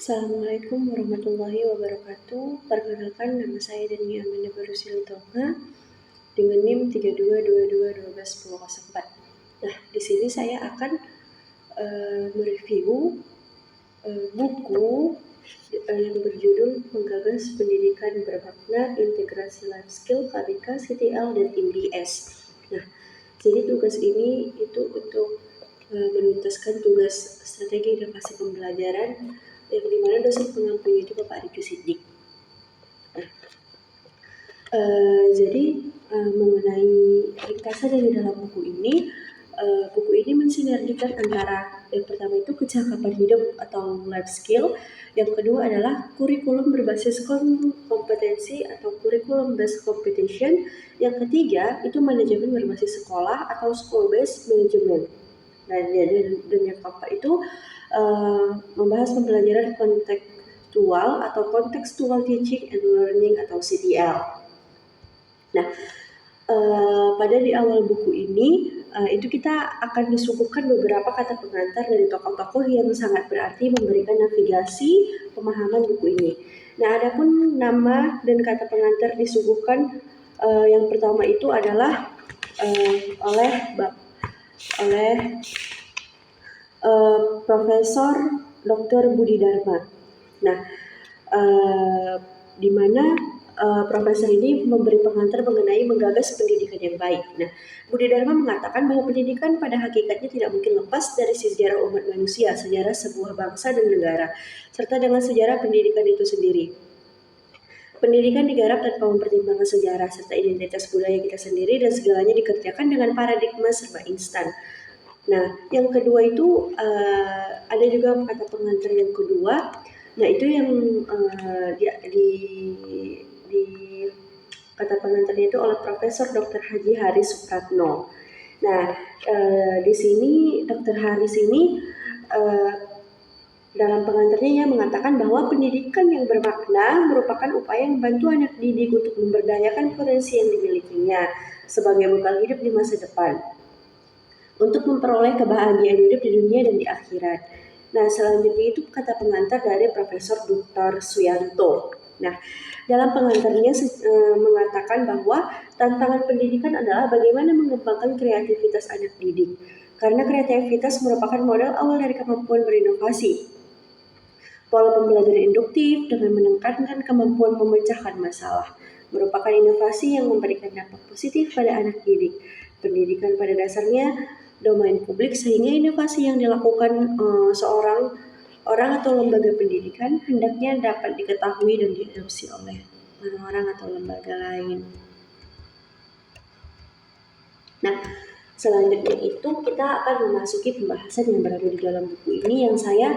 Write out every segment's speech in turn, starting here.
Assalamualaikum warahmatullahi wabarakatuh. Perkenalkan, nama saya Dani Amanda Barusili Tonga dengan NIM 3222121004. Nah, di sini saya akan mereview buku yang berjudul Menggagas Pendidikan Bermakna Integrasi Life Skill KBK, CTL, dan MDS. Nah, jadi tugas ini itu untuk menuntaskan tugas strategi inovasi pembelajaran yang dimana dosen pengampunya itu Bapak Riki Siddiq. Jadi mengenai ringkasan yang di dalam buku ini mensinergikan antara yang pertama itu kecakapan hidup atau life skill, yang kedua adalah kurikulum berbasis kompetensi atau kurikulum based competition, yang ketiga itu manajemen berbasis sekolah atau school based management. Dan yang keempat itu membahas pembelajaran kontekstual atau contextual teaching and learning atau CTL. Nah, pada di awal buku ini itu kita akan disuguhkan beberapa kata pengantar dari tokoh-tokoh yang sangat berarti memberikan navigasi pemahaman buku ini. Nah, adapun nama dan kata pengantar disuguhkan yang pertama itu adalah oleh Profesor Dr. Budi Dharma. Nah, di mana profesor ini memberi pengantar mengenai menggagas pendidikan yang baik. Nah, Budi Dharma mengatakan bahwa pendidikan pada hakikatnya tidak mungkin lepas dari sejarah umat manusia, sejarah sebuah bangsa dan negara, serta dengan sejarah pendidikan itu sendiri. Pendidikan digarap tanpa mempertimbangkan sejarah serta identitas budaya kita sendiri, dan segalanya dikerjakan dengan paradigma serba instan. Nah, yang kedua itu ada juga kata pengantar yang kedua. Nah, itu yang di kata pengantarnya itu oleh Profesor Dr. Haji Haris Supratno. Nah, di sini Dr. Haris ini dalam pengantarnya mengatakan bahwa pendidikan yang bermakna merupakan upaya membantu anak didik untuk memberdayakan potensi yang dimilikinya sebagai bekal hidup di masa depan, untuk memperoleh kebahagiaan hidup di dunia dan di akhirat. Nah, selanjutnya itu kata pengantar dari Profesor Dr. Suyanto. Nah, dalam pengantarnya mengatakan bahwa tantangan pendidikan adalah bagaimana mengembangkan kreativitas anak didik, karena kreativitas merupakan modal awal dari kemampuan berinovasi. Pola pembelajaran induktif dengan menekankan kemampuan memecahkan masalah merupakan inovasi yang memberikan dampak positif pada anak didik. Pendidikan pada dasarnya domain publik, sehingga inovasi yang dilakukan seorang orang atau lembaga pendidikan hendaknya dapat diketahui dan diadopsi oleh orang-orang atau lembaga lain. Nah, selanjutnya itu kita akan memasuki pembahasan yang berada di dalam buku ini, yang saya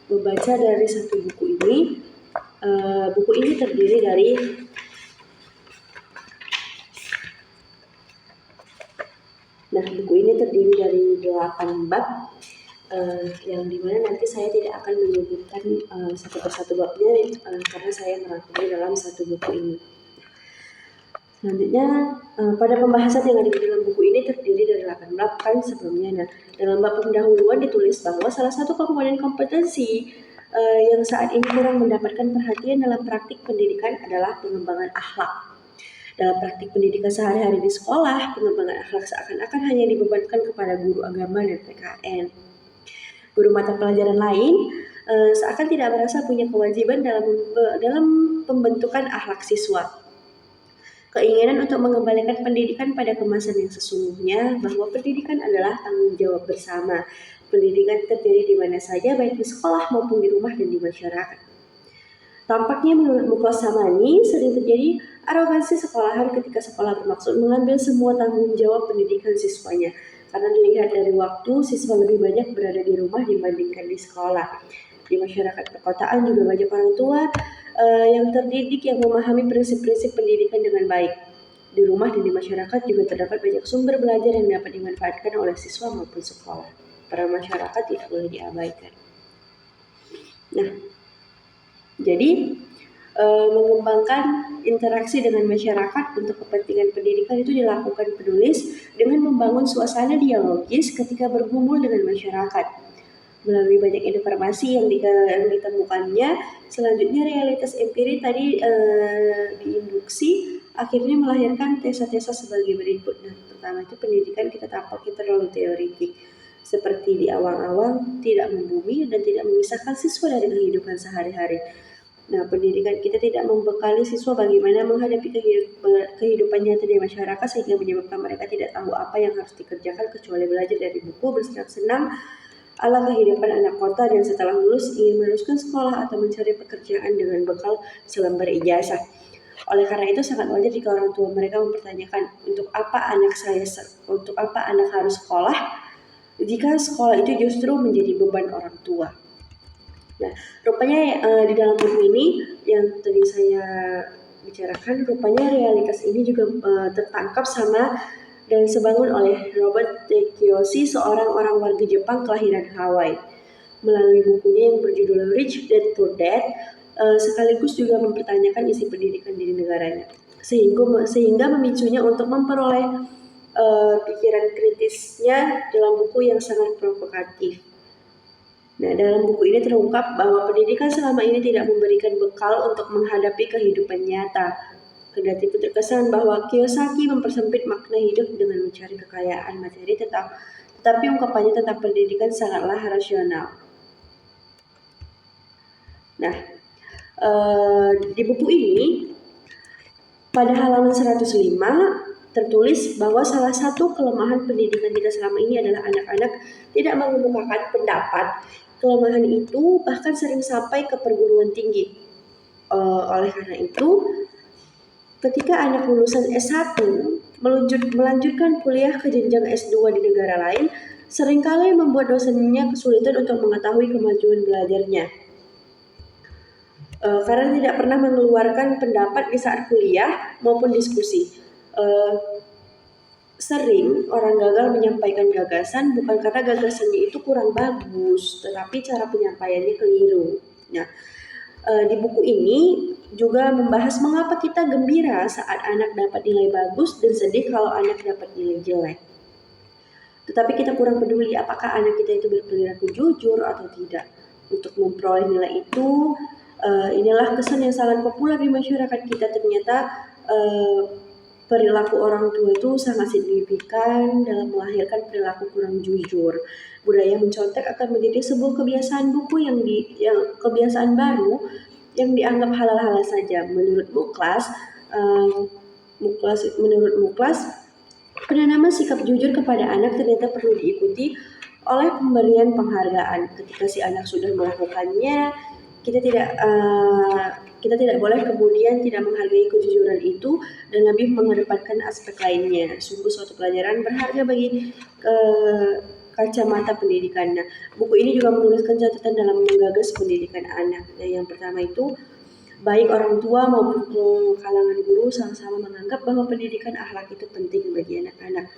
membaca dari satu buku ini. Buku ini terdiri dari buku ini terdiri dari 8 bab, yang dimana nanti saya tidak akan menyebutkan satu persatu babnya karena saya merangkumnya dalam satu buku ini. Selanjutnya, pada pembahasan yang ada di dalam buku ini terdiri dari 8 bab kan sebelumnya. Nah, dalam bab pendahuluan ditulis bahwa salah satu komponen kompetensi yang saat ini kurang mendapatkan perhatian dalam praktik pendidikan adalah pengembangan akhlak. Dalam praktik pendidikan sehari-hari di sekolah, pengembangan akhlak seakan-akan hanya dibebankan kepada guru agama dan PKN. Guru mata pelajaran lain seakan tidak merasa punya kewajiban dalam pembentukan akhlak siswa. Keinginan untuk mengembalikan pendidikan pada kemasan yang sesungguhnya, bahwa pendidikan adalah tanggung jawab bersama. Pendidikan terjadi di mana saja, baik di sekolah maupun di rumah dan di masyarakat. Tampaknya menurut Muklas Samani sering terjadi arogansi sekolahan ketika sekolah bermaksud mengambil semua tanggung jawab pendidikan siswanya. Karena dilihat dari waktu, siswa lebih banyak berada di rumah dibandingkan di sekolah. Di masyarakat perkotaan juga banyak orang tua yang terdidik yang memahami prinsip-prinsip pendidikan dengan baik. Di rumah dan di masyarakat juga terdapat banyak sumber belajar yang dapat dimanfaatkan oleh siswa maupun sekolah. Para masyarakat tidak boleh diabaikan. Nah, jadi mengembangkan interaksi dengan masyarakat untuk kepentingan pendidikan itu dilakukan penulis dengan membangun suasana dialogis ketika bergumul dengan masyarakat. melalui banyak informasi yang ditemukannya. Selanjutnya realitas empiris tadi diinduksi akhirnya melahirkan tesa-tesa sebagai berikut. Nah, pertama itu pendidikan kita tampaknya terlalu teoritik, seperti di awang-awang, tidak membumi dan tidak memisahkan siswa dari kehidupan sehari-hari. Nah, pendidikan kita tidak membekali siswa bagaimana menghadapi kehidupan nyata di masyarakat, sehingga menyebabkan mereka tidak tahu apa yang harus dikerjakan kecuali belajar dari buku, bersenang-senang ala kehidupan anak kota, dan setelah lulus ingin meneruskan sekolah atau mencari pekerjaan dengan bekal selembar ijazah. Oleh karena itu sangat wajar jika orang tua mereka mempertanyakan untuk apa anak harus sekolah, jika sekolah itu justru menjadi beban orang tua. Nah, rupanya di dalam buku ini yang tadi saya bicarakan, rupanya realitas ini juga tertangkap sama dan sebangun oleh Robert T. Kiyosaki, seorang orang warga Jepang kelahiran Hawaii. Melalui bukunya yang berjudul Rich Dad Poor Dad, sekaligus juga mempertanyakan isi pendidikan di negaranya, sehingga memicunya untuk memperoleh pikiran kritisnya dalam buku yang sangat provokatif. Nah, dalam buku ini terungkap bahwa pendidikan selama ini tidak memberikan bekal untuk menghadapi kehidupan nyata. Kendati pun terkesan bahwa Kiyosaki mempersempit makna hidup dengan mencari kekayaan materi, tetapi ungkapannya tentang pendidikan sangatlah rasional. Nah, di buku ini pada halaman 105 tertulis bahwa salah satu kelemahan pendidikan kita selama ini adalah anak-anak tidak mengemukakan pendapat. Kelemahan itu bahkan sering sampai ke perguruan tinggi. Oleh karena itu, ketika anak lulusan S1 melanjutkan kuliah ke jenjang S2 di negara lain, seringkali membuat dosennya kesulitan untuk mengetahui kemajuan belajarnya. Karena tidak pernah mengeluarkan pendapat di saat kuliah maupun diskusi. Sering orang gagal menyampaikan gagasan bukan karena gagasannya itu kurang bagus, tetapi cara penyampaiannya keliru. Nah, di buku ini juga membahas mengapa kita gembira saat anak dapat nilai bagus dan sedih kalau anak dapat nilai jelek. Tetapi kita kurang peduli apakah anak kita itu berperilaku jujur atau tidak. Untuk memperoleh nilai itu, inilah kesan yang sangat populer di masyarakat kita. Ternyata perilaku orang tua itu sangat signifikan dalam melahirkan perilaku kurang jujur. Budaya mencontek akan menjadi sebuah kebiasaan kebiasaan baru yang dianggap halal-halal saja. Menurut Muklas, penanaman sikap jujur kepada anak ternyata perlu diikuti oleh pemberian penghargaan. Ketika si anak sudah melakukannya, kita tidak boleh kemudian tidak menghargai kejujuran itu dan lebih mengedepankan aspek lainnya. Sungguh suatu pelajaran berharga bagi kacamata pendidikan. Nah, buku ini juga menuliskan catatan dalam menggagas pendidikan anak. Nah, yang pertama itu, baik orang tua maupun kalangan guru sama-sama menganggap bahwa pendidikan akhlak itu penting bagi anak-anak.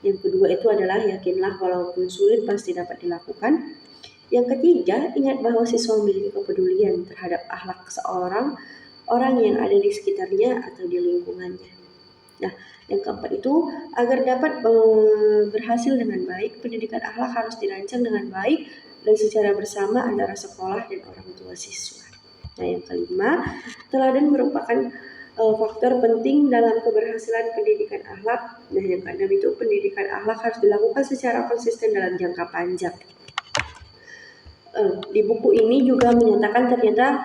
Yang kedua itu adalah yakinlah walaupun sulit pasti dapat dilakukan. Yang ketiga, ingat bahwa siswa memiliki kepedulian terhadap akhlak seorang orang yang ada di sekitarnya atau di lingkungannya. Nah, yang keempat itu, agar dapat berhasil dengan baik, pendidikan akhlak harus dirancang dengan baik dan secara bersama antara sekolah dan orang tua siswa. Nah, yang kelima, teladan merupakan faktor penting dalam keberhasilan pendidikan akhlak. Nah, yang keenam itu, pendidikan akhlak harus dilakukan secara konsisten dalam jangka panjang. Di buku ini juga menyatakan ternyata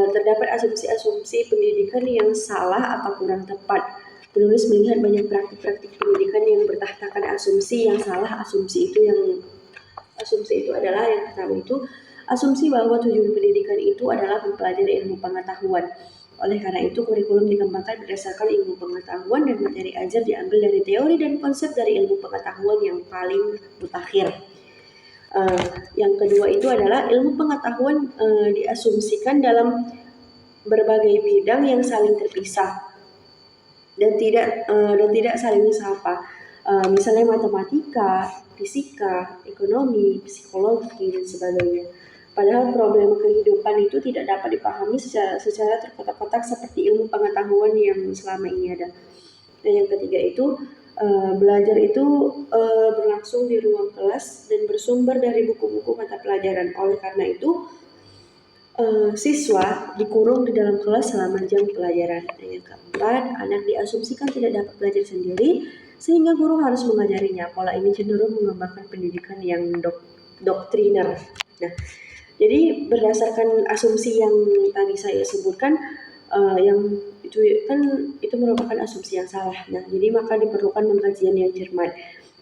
terdapat asumsi-asumsi pendidikan yang salah atau kurang tepat. Penulis melihat banyak praktik-praktik pendidikan yang bertahtakan asumsi yang salah. Asumsi itu adalah yang pertama itu, asumsi bahwa tujuan pendidikan itu adalah mempelajari ilmu pengetahuan. Oleh karena itu, kurikulum dikembangkan berdasarkan ilmu pengetahuan dan materi ajar diambil dari teori dan konsep dari ilmu pengetahuan yang paling mutakhir. Yang kedua itu adalah ilmu pengetahuan diasumsikan dalam berbagai bidang yang saling terpisah dan tidak saling sapa. Misalnya matematika, fisika, ekonomi, psikologi dan sebagainya. Padahal problem kehidupan itu tidak dapat dipahami secara terkotak-kotak seperti ilmu pengetahuan yang selama ini ada. Dan yang ketiga itu, Belajar itu berlangsung di ruang kelas dan bersumber dari buku-buku mata pelajaran. Oleh karena itu, siswa dikurung di dalam kelas selama jam pelajaran. Yang keempat, anak diasumsikan tidak dapat belajar sendiri, sehingga guru harus mengajarinya. Pola ini cenderung mengembangkan pendidikan yang doktriner. Nah, jadi berdasarkan asumsi yang tadi saya sebutkan, yang itu kan itu merupakan asumsi yang salah. Nah, jadi maka diperlukan pengkajian yang cermat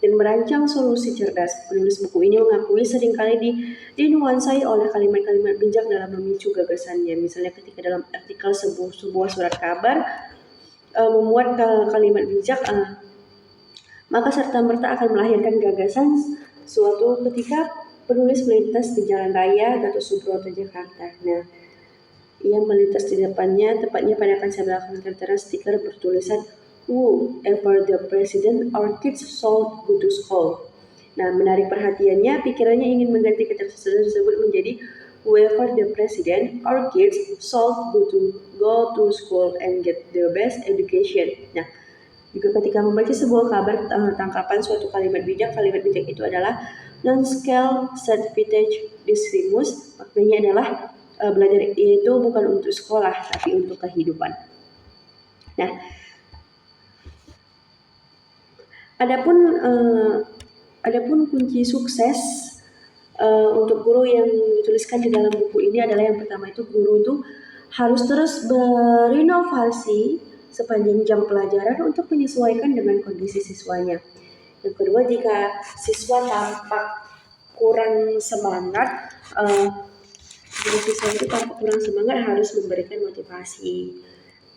dan merancang solusi cerdas. Penulis buku ini mengakui seringkali dinuansai oleh kalimat-kalimat bijak dalam memicu gagasannya. Misalnya ketika dalam artikel sebuah surat kabar memuat kalimat bijak, maka serta-merta akan melahirkan gagasan suatu ketika penulis melintas di jalan raya Gatot Subroto, Jakarta. Nah, ia melintas di depannya, tepatnya pada kaca belakang tertera stiker bertulisan "Whoever the president, our kids should go to school." Nah, menarik perhatiannya, pikirannya ingin mengganti kata tersebut menjadi "Whoever the president, our kids should go to school and get the best education." Nah, juga ketika membaca sebuah kabar tangkapan suatu kalimat bijak itu adalah non-scale certificate disrimus, maknanya adalah belajar itu bukan untuk sekolah tapi untuk kehidupan. Nah, adapun kunci sukses untuk guru yang dituliskan di dalam buku ini adalah yang pertama itu guru itu harus terus berinovasi sepanjang jam pelajaran untuk menyesuaikan dengan kondisi siswanya. Yang kedua, jika siswa tampak kurang semangat, harus memberikan motivasi.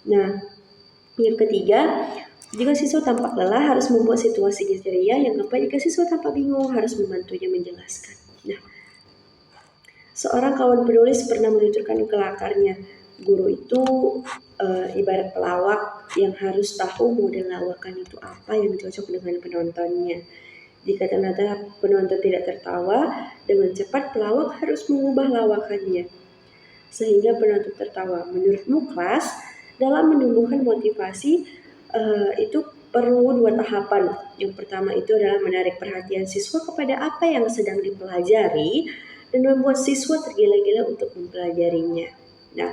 Nah, yang ketiga, jika siswa tampak lelah harus membuat situasinya ceria. Yang keempat, jika siswa tampak bingung harus membantunya menjelaskan. Nah, seorang kawan penulis pernah menuturkan kelakarnya, guru itu ibarat pelawak yang harus tahu model lawakan itu apa yang cocok dengan penontonnya. Jika ternyata penonton tidak tertawa, dengan cepat pelawak harus mengubah lawakannya sehingga penonton tertawa. Menurutmu kelas dalam menumbuhkan motivasi itu perlu 2 tahapan. Yang pertama itu adalah menarik perhatian siswa kepada apa yang sedang dipelajari dan membuat siswa tergila-gila untuk mempelajarinya. Nah,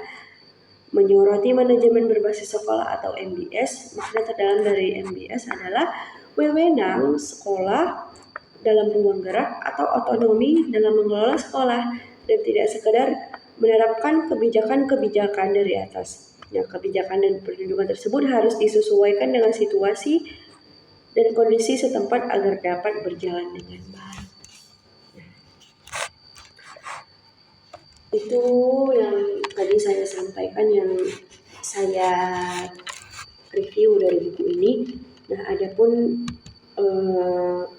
menyoroti manajemen berbasis sekolah atau MBS, makna terdalam dari MBS adalah wewenang sekolah dalam ruang gerak atau otonomi dalam mengelola sekolah dan tidak sekedar menerapkan kebijakan-kebijakan dari atas. Ya, kebijakan dan pendidikan tersebut harus disesuaikan dengan situasi dan kondisi setempat agar dapat berjalan dengan baik. Itu yang tadi saya sampaikan, yang saya review dari buku ini. Nah, adapun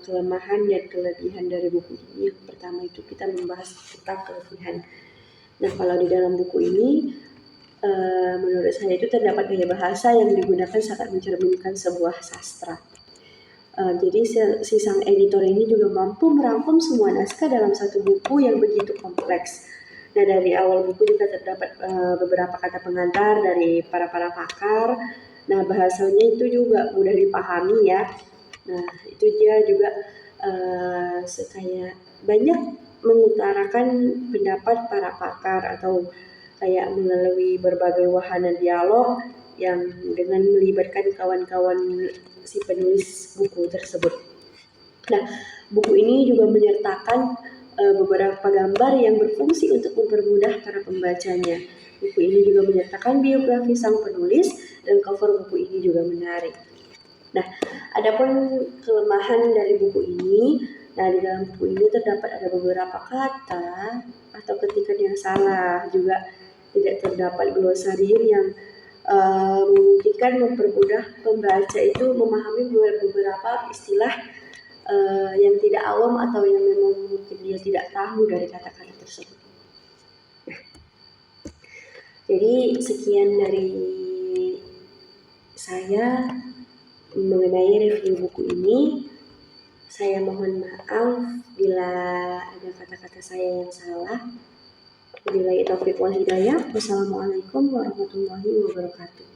kelemahan dan kelebihan dari buku ini, yang pertama itu kita membahas tentang kelebihan. Nah, kalau di dalam buku ini menurut saya itu terdapat gaya bahasa yang digunakan sangat mencerminkan sebuah sastra. Jadi si sang editor ini juga mampu merangkum semua naskah dalam satu buku yang begitu kompleks. Nah, dari awal buku juga terdapat beberapa kata pengantar dari para pakar. Nah, bahasanya itu juga mudah dipahami ya. Nah, itu dia juga kayak banyak mengutarakan pendapat para pakar atau kayak melalui berbagai wahana dialog yang dengan melibatkan kawan-kawan si penulis buku tersebut. Nah, buku ini juga menyertakan beberapa gambar yang berfungsi untuk mempermudah para pembacanya. Buku ini juga menyertakan biografi sang penulis dan cover buku ini juga menarik. Nah, adapun kelemahan dari buku ini, nah di dalam buku ini terdapat ada beberapa kata atau ketikan yang salah, juga tidak terdapat glosarium yang memungkinkan mempermudah pembaca itu memahami beberapa istilah yang tidak awam atau yang memang mungkin dia tidak tahu dari kata-kata tersebut. Jadi sekian dari saya mengenai review buku ini. Saya mohon maaf bila ada kata-kata saya yang salah. Wabillahi taufiq wal hidayah. Wassalamualaikum warahmatullahi wabarakatuh.